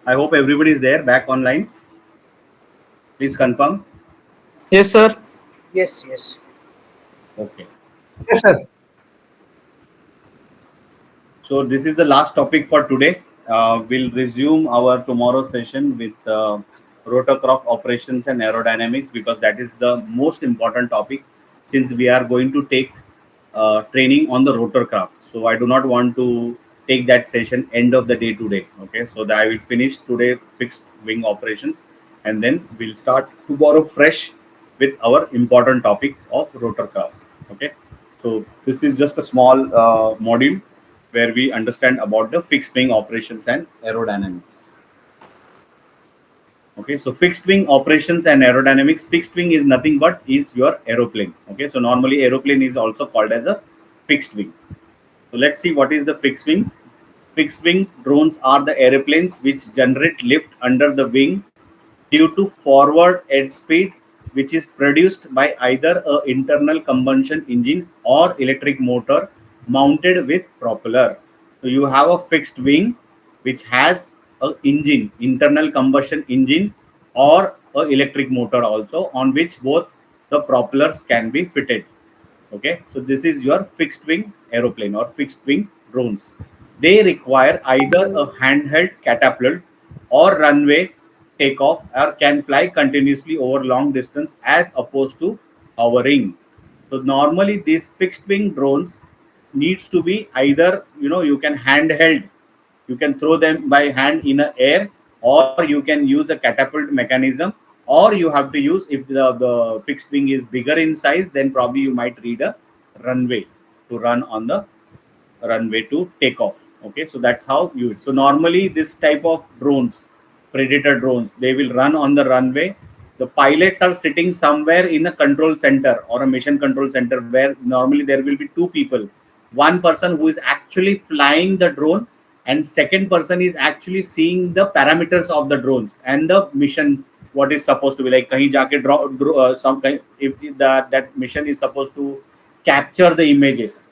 I hope everybody is there back online. Please confirm. Yes, sir. Yes, yes. Okay. Yes, sir. So this is the last topic for today. We'll resume our tomorrow session with rotorcraft operations and aerodynamics, because that is the most important topic, since we are going to take training on the rotorcraft. So I do not want to take that session end of the day today. Okay, so that I will finish today fixed wing operations, and then we'll start tomorrow fresh with our important topic of rotorcraft. Okay, so this is just a small module where we understand about the fixed wing operations and aerodynamics. Okay, so fixed wing operations and aerodynamics. Fixed wing is nothing but is your aeroplane. Okay, so normally aeroplane is also called as a fixed wing. So let's see what is the fixed wings. Fixed wing drones are the airplanes which generate lift under the wing due to forward edge speed, which is produced by either a internal combustion engine or electric motor mounted with propeller. So you have a fixed wing which has a engine, internal combustion engine, or a electric motor also, on which both the propellers can be fitted. Okay, so this is your fixed wing aeroplane or fixed wing drones. They require either a handheld catapult or runway takeoff, or can fly continuously over long distance as opposed to hovering. So normally these fixed wing drones needs to be either, you can handheld, you can throw them by hand in the air, or you can use a catapult mechanism, or you have to use, if the fixed wing is bigger in size, then probably you might need a runway to run on the runway to take off. Okay, so that's how you so normally this type of drones, predator drones, they will run on the runway. The pilots are sitting somewhere in a control center or a mission control center, where normally there will be two people, one person who is actually flying the drone, and second person is actually seeing the parameters of the drones and the mission, what is supposed to be like. Kahin jaake some kind, if that mission is supposed to capture the images,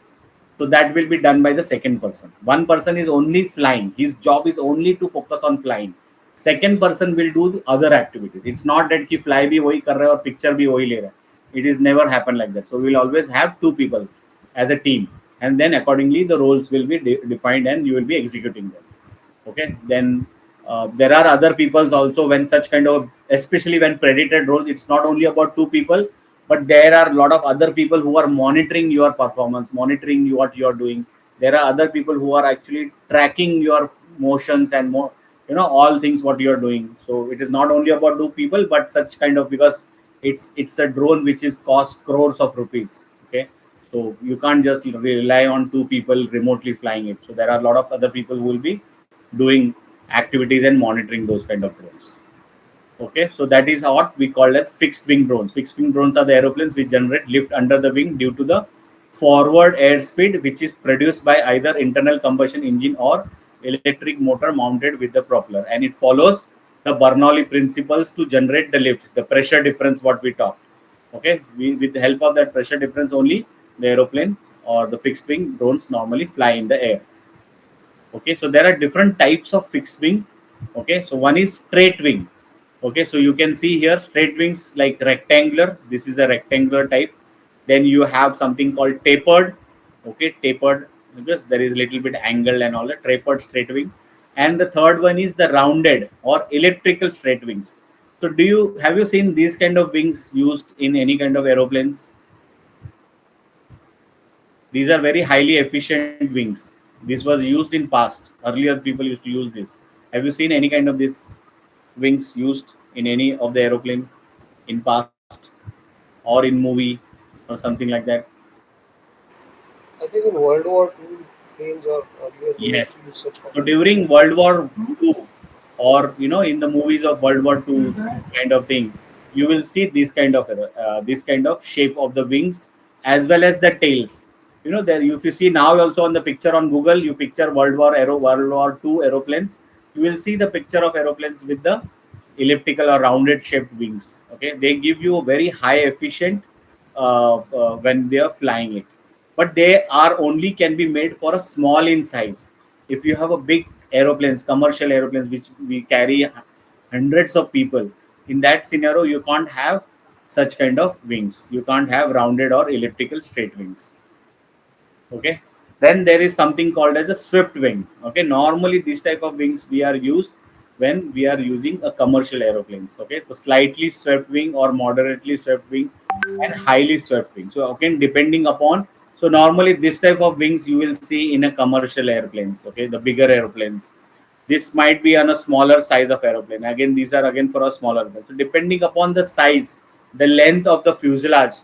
so that will be done by the second person. One person is only flying, his job is only to focus on flying. Second person will do the other activities. It's not that ki fly bhi wahi kar raha hai aur picture bhi wahi le raha hai. It is never happen like that. So we will always have two people as a team, and then accordingly the roles will be defined and you will be executing them. Okay, then there are other peoples also when such kind of, especially when predator roles, it's not only about two people, but there are a lot of other people who are monitoring your performance, monitoring what you are doing. There are other people who are actually tracking your motions and more, all things what you are doing. So it is not only about two people, but such kind of, because it's a drone which is cost crores of rupees. Okay, so you can't just rely on two people remotely flying it. So there are a lot of other people who will be doing activities and monitoring those kind of drones. Okay, so that is what we call as fixed wing drones. Fixed wing drones are the aeroplanes which generate lift under the wing due to the forward airspeed, which is produced by either internal combustion engine or electric motor mounted with the propeller, and it follows the Bernoulli principles to generate the lift, the pressure difference what we talked. Okay, with the help of that pressure difference only, the aeroplane or the fixed wing drones normally fly in the air. Okay, so there are different types of fixed wing. Okay, so one is straight wing. Okay, so you can see here straight wings like rectangular. This is a rectangular type. Then you have something called tapered. Okay, tapered, because there is little bit angle and all that. Tapered straight wing. And the third one is the rounded or electrical straight wings. So have you seen these kind of wings used in any kind of aeroplanes? These are very highly efficient wings. This was used in past. Earlier people used to use this. Have you seen any kind of this wings used in any of the aeroplane in past, or in movie, or something like that? I think in World War II planes or earlier they used to Yes. use such So kind of during World War II, or in the movies of World War II kind of things, you will see this kind of shape of the wings, as well as the tails. There, if you see now also on the picture on Google, you picture World War II aeroplanes, you will see the picture of aeroplanes with the elliptical or rounded shaped wings. Okay, they give you a very high efficient when they are flying it, but they are only can be made for a small in size. If you have a big aeroplanes, commercial aeroplanes, which we carry hundreds of people. In that scenario, you can't have such kind of wings. You can't have rounded or elliptical straight wings. Okay. Then there is something called as a swift wing. Okay. Normally, this type of wings we are used when we are using a commercial aeroplanes. Okay. So slightly swept wing or moderately swept wing and highly swept wing. So again, depending upon, so normally this type of wings you will see in a commercial airplanes. Okay, the bigger airplanes. This might be on a smaller size of aeroplane. Again, these are again for a smaller one. So depending upon the size, the length of the fuselage,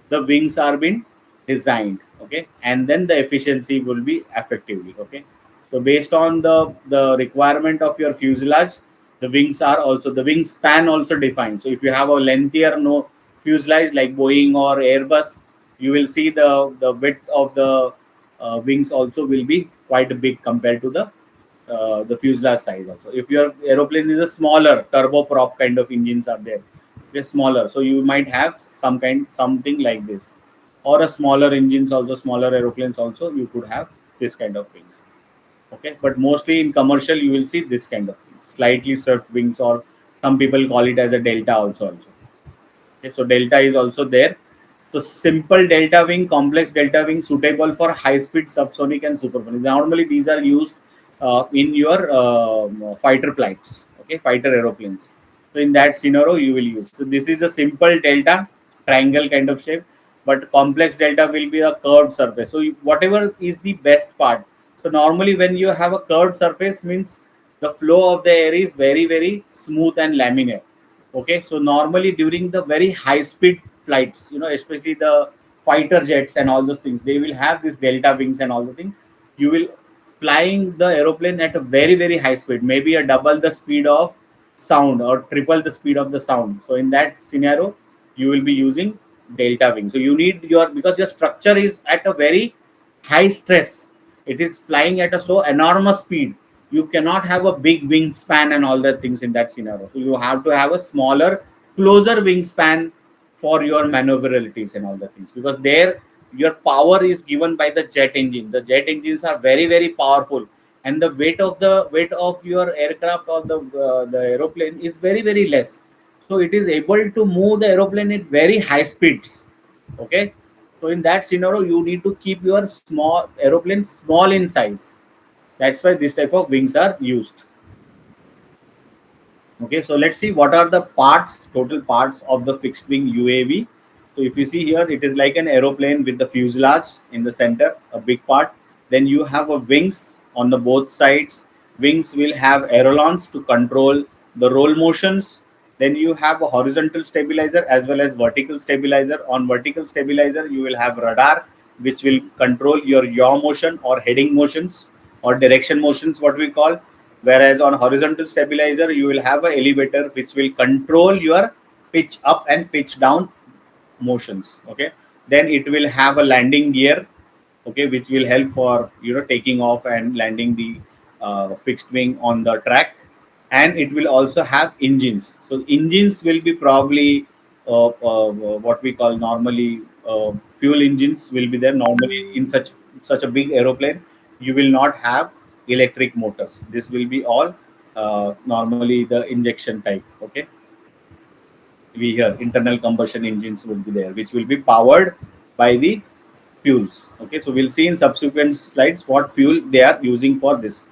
the wings are being designed. Okay, and then the efficiency will be effectively. Okay, so based on the requirement of your fuselage, the wings are also, the wingspan also defined. So if you have a lengthier no fuselage like Boeing or Airbus, you will see the width of the wings also will be quite big compared to the fuselage size also. If your aeroplane is a smaller turboprop kind of engines are there, they're smaller, so you might have something like this, or a smaller engines also, smaller aeroplanes also you could have this kind of wings. Okay, but mostly in commercial you will see this kind of things, slightly swept wings, or some people call it as a delta also. Okay, so delta is also there. So simple delta wing, complex delta wing, suitable for high speed subsonic and supersonic. Normally these are used in your fighter flights. Okay, fighter aeroplanes. So in that scenario you will use, so this is a simple delta, triangle kind of shape, but complex delta will be a curved surface. So whatever is the best part. So normally when you have a curved surface, means the flow of the air is very smooth and laminar. Okay, so normally during the very high speed flights, especially the fighter jets and all those things, they will have this delta wings and all the things. You will flying the aeroplane at a very high speed, maybe a double the speed of sound or triple the speed of the sound. So in that scenario you will be using delta wing. So you need your, because your structure is at a very high stress, it is flying at a so enormous speed, you cannot have a big wingspan and all that things in that scenario. So you have to have a smaller, closer wingspan for your maneuverabilities and all the things, because there your power is given by the jet engine. The jet engines are very powerful, and the weight of your aircraft or the aeroplane is very less. So it is able to move the aeroplane at very high speeds. Okay, so in that scenario you need to keep your small aeroplane small in size. That's why this type of wings are used. Okay, so let's see what are the parts, total parts of the fixed wing UAV. So if you see here, it is like an aeroplane with the fuselage in the center, a big part. Then you have a wings on the both sides. Wings will have ailerons to control the roll motions. Then you have a horizontal stabilizer as well as vertical stabilizer. On vertical stabilizer, you will have radar, which will control your yaw motion or heading motions or direction motions, what we call. Whereas on horizontal stabilizer, you will have an elevator which will control your pitch up and pitch down motions. Okay, then it will have a landing gear, okay, which will help for taking off and landing the fixed wing on the track. And it will also have engines. So engines will be probably what we call normally fuel engines will be there. Normally in such a big aeroplane, you will not have electric motors. This will be all normally the injection type. Okay, we hear internal combustion engines will be there, which will be powered by the fuels. Okay, so we'll see in subsequent slides what fuel they are using for this.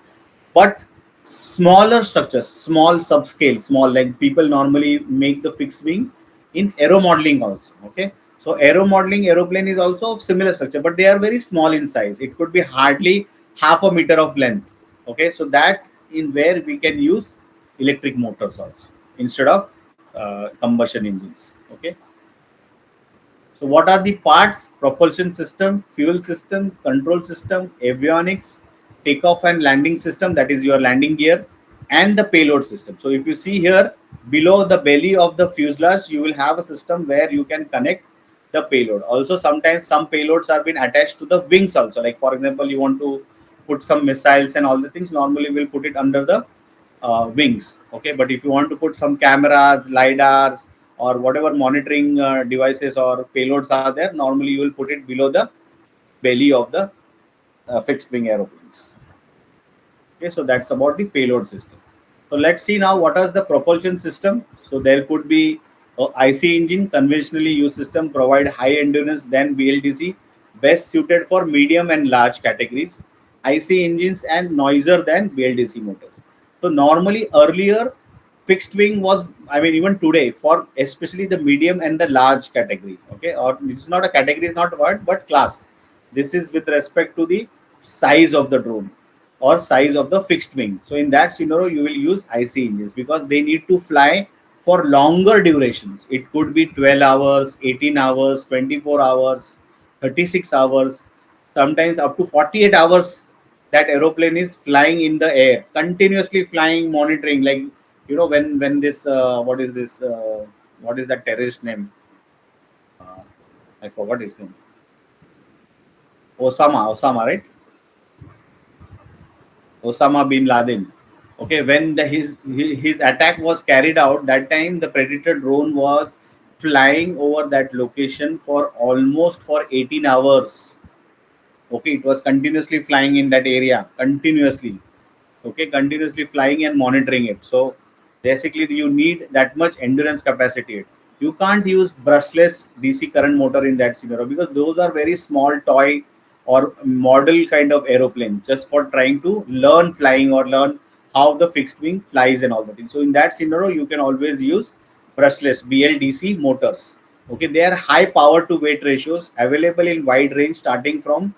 But smaller structures, small subscale, small, like people normally make the fixed wing in aero modeling also. Okay, so aero modeling aeroplane is also of similar structure, but they are very small in size. It could be hardly half a meter of length. Okay, so that in where we can use electric motors also instead of combustion engines. Okay, so what are the parts? Propulsion system, fuel system, control system, avionics, takeoff and landing system, that is your landing gear, and the payload system. So if you see here, below the belly of the fuselage, you will have a system where you can connect the payload. Also, sometimes some payloads are been attached to the wings also. Like for example, you want to put some missiles and all the things, normally we'll put it under the wings. Okay, but if you want to put some cameras, lidars, or whatever monitoring devices or payloads are there, normally you will put it below the belly of the fixed wing aeroplanes. Okay, Okay, so that's about the payload system. So let's see now what is the propulsion system. So there could be a IC engine, conventionally used system, provide high endurance than BLDC, best suited for medium and large categories. IC engines and noisier than BLDC motors. So normally earlier fixed wing was, I mean even today, for especially the medium and the large category. Okay, or it's not a category, it's not a word, but class. This is with respect to the size of the drone or size of the fixed wing. So in that scenario, you will use IC engines because they need to fly for longer durations. It could be 12 hours, 18 hours, 24 hours, 36 hours, sometimes up to 48 hours. That aeroplane is flying in the air, continuously flying, monitoring. Like when this what is that terrorist name? I forgot his name. Osama, right? Osama bin Laden. Okay, when his attack was carried out, that time the Predator drone was flying over that location for almost for 18 hours. Okay, it was continuously flying in that area, continuously. Okay, continuously flying and monitoring it. So basically, you need that much endurance capacity. You can't use brushless DC current motor in that scenario because those are very small toy or model kind of aeroplane just for trying to learn flying or learn how the fixed wing flies and all that. So in that scenario, you can always use brushless BLDC motors. Okay, they are high power to weight ratios available in wide range starting from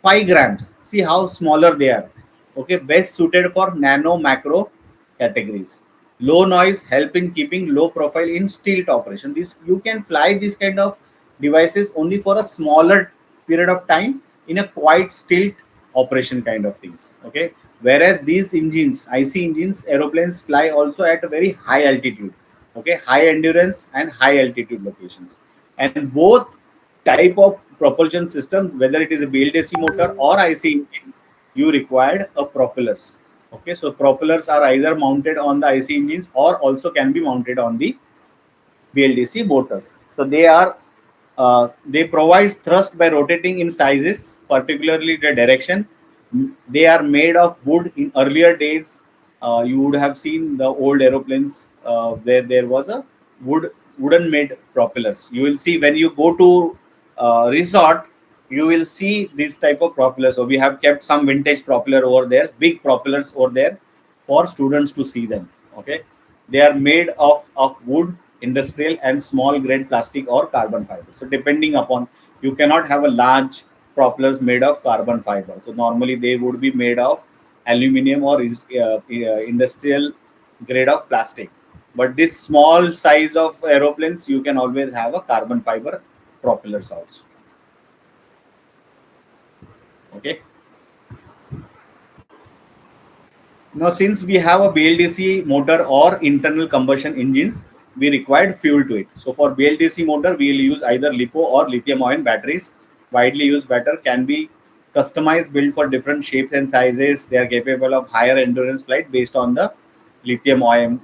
5 grams. See how smaller they are. Okay, best suited for nano macro categories. Low noise help in keeping low profile in stilt operation. This you can fly this kind of devices only for a smaller period of time in a quite stilt operation kind of things. Okay, whereas these engines, IC engines, aeroplanes fly also at a very high altitude. Okay, high endurance and high altitude locations, and both type of propulsion system, whether it is a BLDC motor or IC engine, you required a propellers. Okay, so propellers are either mounted on the IC engines or also can be mounted on the BLDC motors. So they provide thrust by rotating in sizes, particularly the direction. They are made of wood. In earlier days, you would have seen the old aeroplanes where there was a wooden made propellers. You will see when you go to resort, you will see this type of propellers. So we have kept some vintage propeller over there, big propellers over there for students to see them. Okay, they are made of wood, industrial, and small grade plastic or carbon fiber. So depending upon, you cannot have a large propellers made of carbon fiber. So normally they would be made of aluminum or industrial grade of plastic. But this small size of aeroplanes, you can always have a carbon fiber propellers also. Okay. Now, since we have a BLDC motor or internal combustion engines, we required fuel to it. So for BLDC motor, we will use either LiPo or lithium-ion batteries. Widely used battery can be customized, built for different shapes and sizes. They are capable of higher endurance flight based on the lithium-ion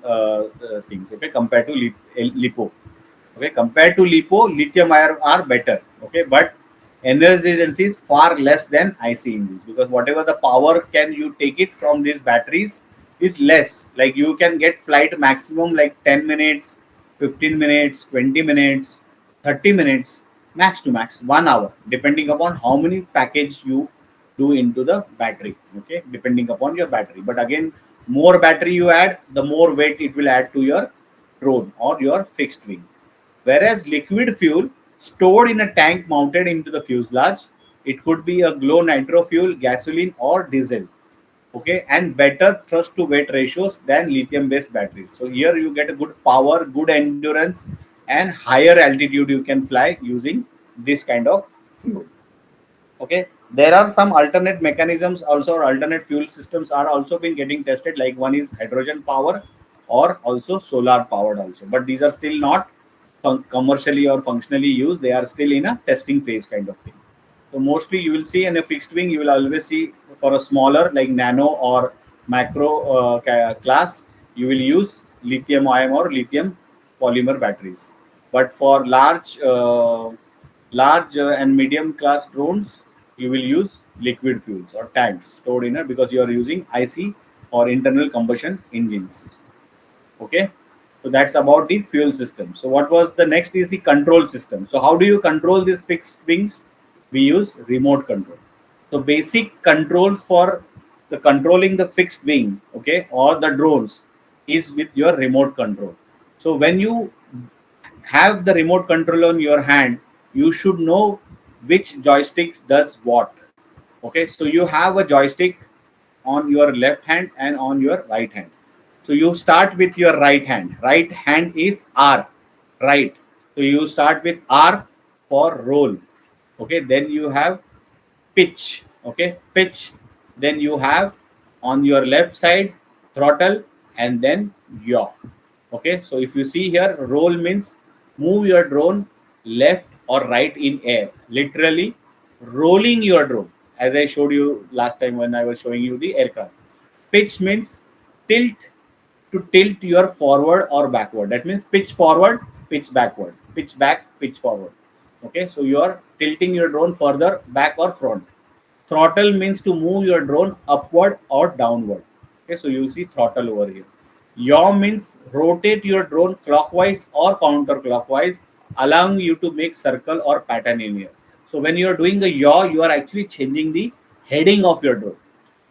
things. Okay, compared to LiPo. Okay, compared to LiPo, lithium ion are better. Okay, but energy density is far less than IC engines because whatever the power can you take it from these batteries is less. Like you can get flight maximum like 10 minutes, 15 minutes, 20 minutes, 30 minutes, max to max 1 hour, depending upon how many package you do into the battery. Okay, depending upon your battery. But again, more battery you add, the more weight it will add to your drone or your fixed wing. Whereas liquid fuel stored in a tank mounted into the fuselage, it could be a glow nitro fuel, gasoline, or diesel. Okay, and better thrust to weight ratios than lithium based batteries. So here you get a good power, good endurance, and higher altitude you can fly using this kind of fuel. Okay, there are some alternate mechanisms also, or alternate fuel systems are also been getting tested, like one is hydrogen power or also solar powered also, but these are still not commercially or functionally used. They are still in a testing phase kind of thing. So mostly you will see in a fixed wing, you will always see for a smaller like nano or macro class, you will use lithium ion or lithium polymer batteries. But for large and medium class drones, you will use liquid fuels or tanks stored in it because you are using IC or internal combustion engines. Okay, so that's about the fuel system. So what was the next is the control system. So how do you control these fixed wings? We use remote control. So basic controls for the controlling the fixed wing, okay, or the drones is with your remote control. So when you have the remote control on your hand, you should know which joystick does what. Okay, so you have a joystick on your left hand and on your right hand. So you start with your right hand. Right hand is R, right. So you start with R for roll. Okay, then you have pitch. Okay, pitch. Then you have on your left side throttle and then yaw. Okay, so if you see here, roll means move your drone left or right in air, literally rolling your drone, as I showed you last time when I was showing you the aircraft. Pitch means tilt, to tilt your forward or backward. That means pitch forward, pitch backward, pitch back, pitch forward. Okay, so you are tilting your drone further back or front. Throttle means to move your drone upward or downward. Okay, so you see throttle over here. Yaw means rotate your drone clockwise or counterclockwise, allowing you to make circle or pattern in here. So when you are doing a yaw, you are actually changing the heading of your drone.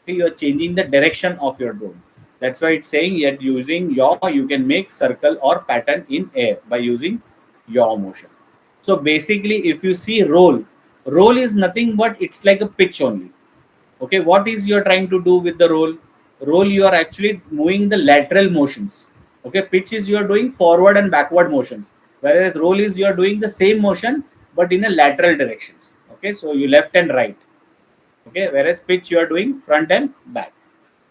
Okay, you are changing the direction of your drone. That's why it's saying that using yaw, you can make circle or pattern in air by using yaw motion. So basically, if you see roll, roll is nothing but it's like a pitch only. Okay, what is you are trying to do with the roll? Roll, you are actually moving the lateral motions. Okay, pitch is you are doing forward and backward motions, whereas roll is you are doing the same motion but in a lateral directions. Okay, so you left and right. Okay, whereas pitch you are doing front and back.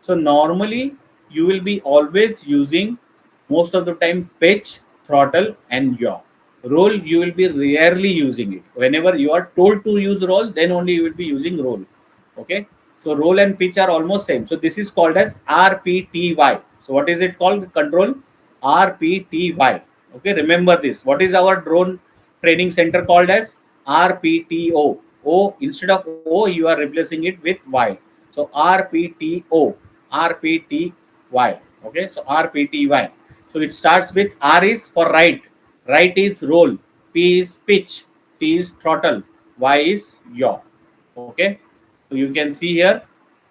So normally you will be always using most of the time pitch, throttle and yaw. Roll you will be rarely using it. Whenever you are told to use roll, then only you will be using roll. Okay, so roll and pitch are almost same. So this is called as RPTY. So what is it called? Control RPTY. Okay, remember this. What is our drone training center called as? RPTO. O, instead of O, you are replacing it with Y. So RPTO, RPTY. Okay, so RPTY. So it starts with R is for right, right is roll, P is pitch, T is throttle, Y is yaw. Okay, so you can see here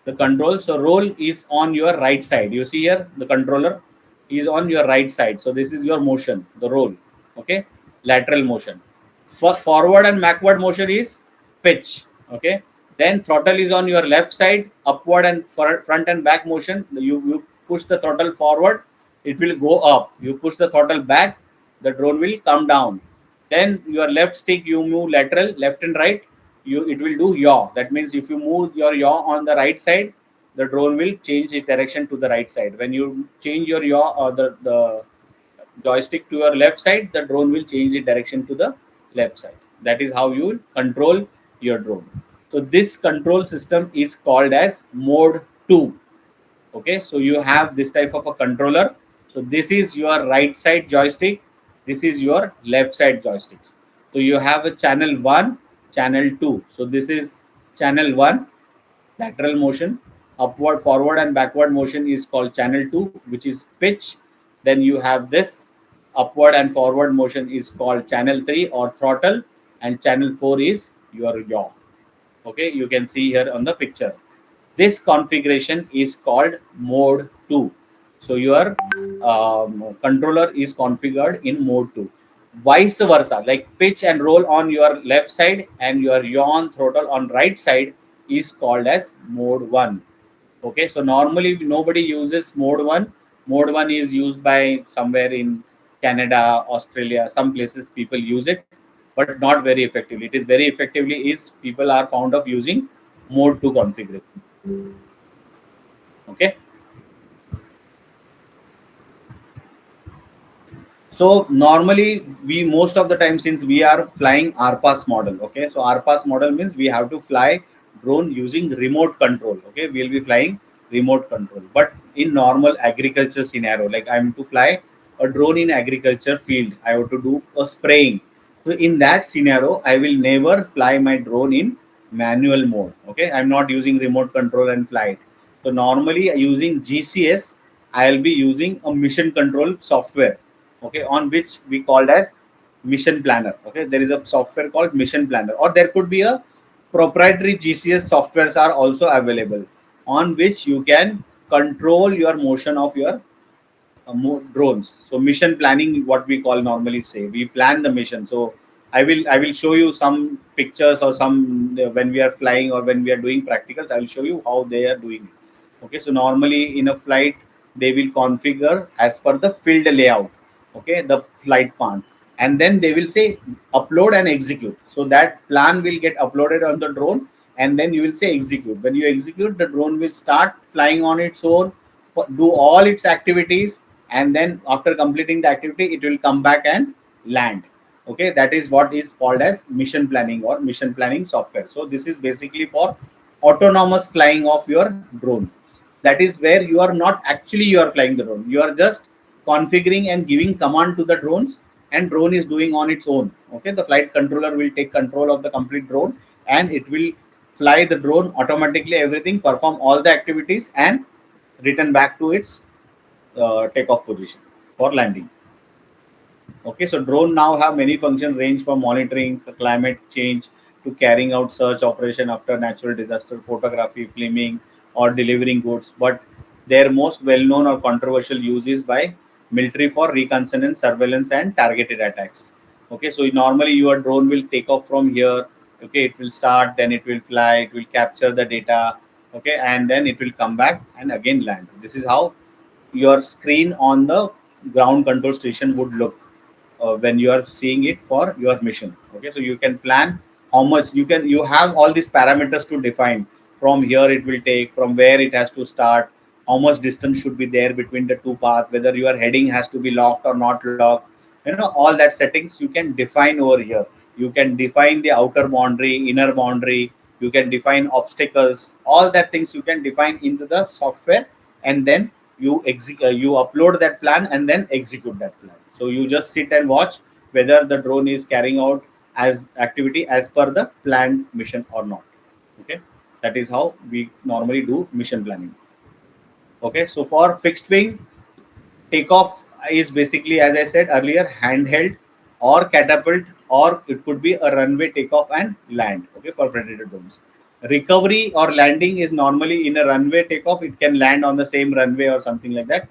the control. So roll is on your right side. You see here the controller is on your right side. So this is your motion, the roll. Okay, lateral motion. For forward and backward motion is pitch. Okay, then throttle is on your left side, upward and front and back motion. You push the throttle forward, it will go up. You push the throttle back, the drone will come down. Then your left stick you move lateral, left and right. It will do yaw. That means if you move your yaw on the right side, the drone will change its direction to the right side. When you change your yaw or the joystick to your left side, the drone will change the direction to the left side. That is how you will control your drone. So this control system is called as mode 2. Okay, so you have this type of a controller. So this is your right side joystick, this is your left side joysticks. So you have a channel 1, channel 2. So this is channel 1, lateral motion. Upward, forward and backward motion is called channel 2, which is pitch. Then you have this upward and forward motion is called channel 3 or throttle, and channel 4 is your yaw. Okay, you can see here on the picture. This configuration is called mode 2. So your controller is configured in mode 2. Vice versa, like pitch and roll on your left side and your yaw throttle on right side is called as mode 1. Okay, so normally nobody uses mode 1. Mode 1 is used by somewhere in Canada, Australia, some places people use it, but not very effectively. It is very effectively is people are fond of using mode 2 configuration. Okay, so normally we most of the time, since we are flying RPAS model, okay, so RPAS model means we have to fly drone using remote control. Okay, we'll be flying remote control. But in normal agriculture scenario, like I'm to fly a drone in agriculture field, I have to do a spraying. So in that scenario, I will never fly my drone in manual mode. Okay, I'm not using remote control and fly it. So normally using GCS, I'll be using a mission control software, okay, on which we called as mission planner. Okay, there is a software called mission planner, or there could be a proprietary GCS softwares are also available on which you can control your motion of your drones. So mission planning, what we call normally say, we plan the mission. So I will show you some pictures or some when we are flying or when we are doing practicals. I will show you how they are doing it. Okay, so normally in a flight they will configure as per the field layout. Okay, the flight path, and then they will say upload and execute. So that plan will get uploaded on the drone, and then you will say execute. When you execute, the drone will start flying on its own, do all its activities, and then after completing the activity it will come back and land. Okay, that is what is called as mission planning or mission planning software. So this is basically for autonomous flying of your drone. That is where you are not actually you are flying the drone, you are just configuring and giving command to the drones, and drone is doing on its own. Okay, the flight controller will take control of the complete drone, and it will fly the drone automatically, everything, perform all the activities, and return back to its takeoff position for landing. Okay, so drone now have many functions range from monitoring the climate change to carrying out search operation after natural disaster, photography, filming, or delivering goods. But their most well-known or controversial use is by military for reconnaissance, surveillance, and targeted attacks. Okay, so normally your drone will take off from here. Okay, it will start, then it will fly, it will capture the data. Okay, and then it will come back and again land. This is how your screen on the ground control station would look when you are seeing it for your mission. Okay, so you can plan how much you have all these parameters to define. From here it will take, from where it has to start, how much distance should be there between the two paths, whether your heading has to be locked or not locked. All that settings you can define over here. You can define the outer boundary, inner boundary, you can define obstacles, all that things you can define into the software, and then you upload that plan and then execute that plan. So you just sit and watch whether the drone is carrying out as activity as per the planned mission or not. Okay, that is how we normally do mission planning. Okay, so for fixed wing, takeoff is basically, as I said earlier, handheld or catapult, or it could be a runway takeoff and land. Okay, for predator drones. Recovery or landing is normally in a runway takeoff. It can land on the same runway or something like that.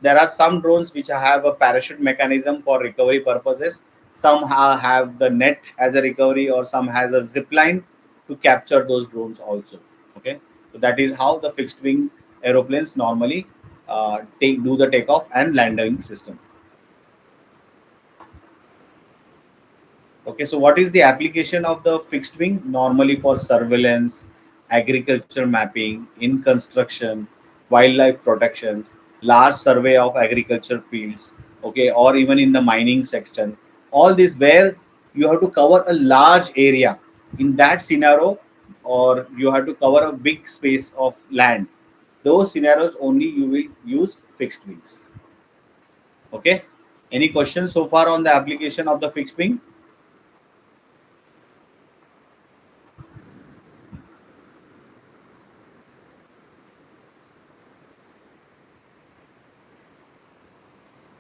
There are some drones which have a parachute mechanism for recovery purposes. Some have the net as a recovery, or some has a zip line to capture those drones also. Okay, so that is how the fixed wing aeroplanes normally do the takeoff and landing system. Okay, so what is the application of the fixed wing? Normally for surveillance, agriculture mapping, in construction, wildlife protection, large survey of agriculture fields, okay, or even in the mining section. All this where you have to cover a large area. In that scenario, or you have to cover a big space of land. Those scenarios only you will use fixed wings. Okay. Any questions so far on the application of the fixed wing?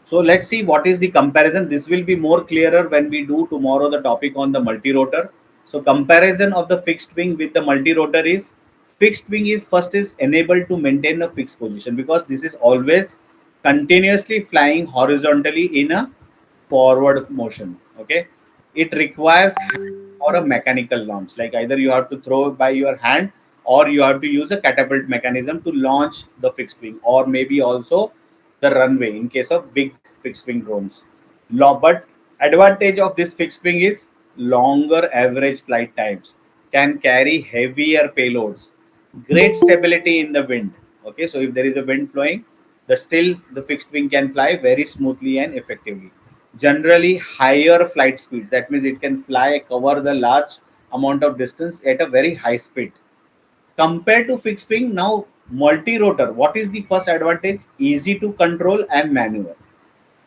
So let's see what is the comparison. This will be more clearer when we do tomorrow the topic on the multi-rotor. So comparison of the fixed wing with the multi-rotor is, fixed wing is first is enabled to maintain a fixed position, because this is always continuously flying horizontally in a forward motion. Okay, it requires or a mechanical launch, like either you have to throw by your hand, or you have to use a catapult mechanism to launch the fixed wing, or maybe also the runway in case of big fixed wing drones. But advantage of this fixed wing is longer average flight times, can carry heavier payloads, great stability in the wind. Okay, so if there is a wind flowing, the fixed wing can fly very smoothly and effectively. Generally higher flight speeds, that means it can fly cover the large amount of distance at a very high speed compared to fixed wing. Now multi-rotor, what is the first advantage? Easy to control and maneuver,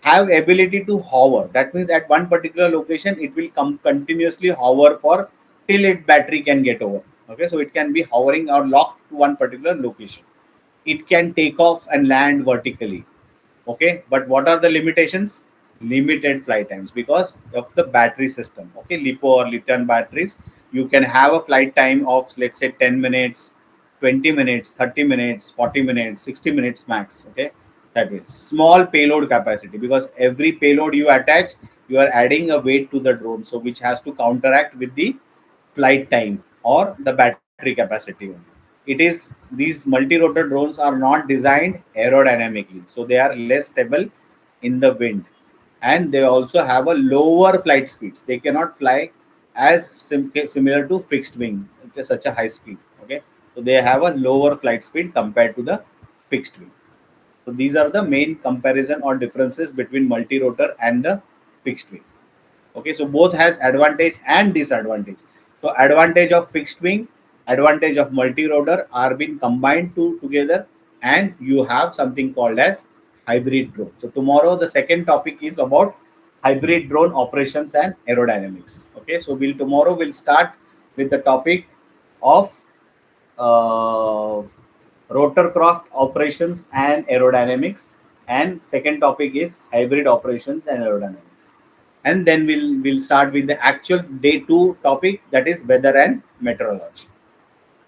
have ability to hover. That means at one particular location it will come continuously hover for till its battery can get over. Okay, so it can be hovering or locked to one particular location. it can take off and land vertically. Okay, but what are the limitations? Limited flight times because of the battery system. Okay, lipo or lithium batteries, you can have a flight time of, let's say, 10 minutes, 20 minutes, 30 minutes, 40 minutes, 60 minutes max. Okay, that is small payload capacity because every payload you attach, you are adding a weight to the drone, so which has to counteract with the flight time or the battery capacity only. It is, these multi-rotor drones are not designed aerodynamically, so they are less stable in the wind, and they also have a lower flight speeds. They cannot fly as similar to fixed wing, it is such a high speed. Okay, so they have a lower flight speed compared to the fixed wing. So these are the main comparison or differences between multi-rotor and the fixed wing. Okay, so both has advantage and disadvantage. So advantage of fixed wing, advantage of multi-rotor are being combined together, and you have something called as hybrid drone. So tomorrow the second topic is about hybrid drone operations and aerodynamics. Okay, so tomorrow we'll start with the topic of uh, rotorcraft operations and aerodynamics, and second topic is hybrid operations and aerodynamics, and then we'll start with the actual day 2 topic, that is weather and meteorology.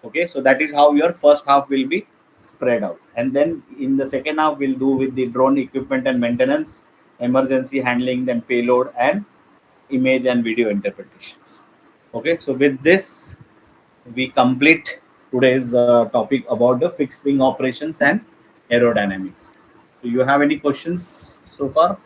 Okay, so that is how your first half will be spread out, and then in the second half we'll do with the drone equipment and maintenance, emergency handling, then payload and image and video interpretations. Okay, so with this we complete today's topic about the fixed wing operations and aerodynamics. Do you have any questions so far?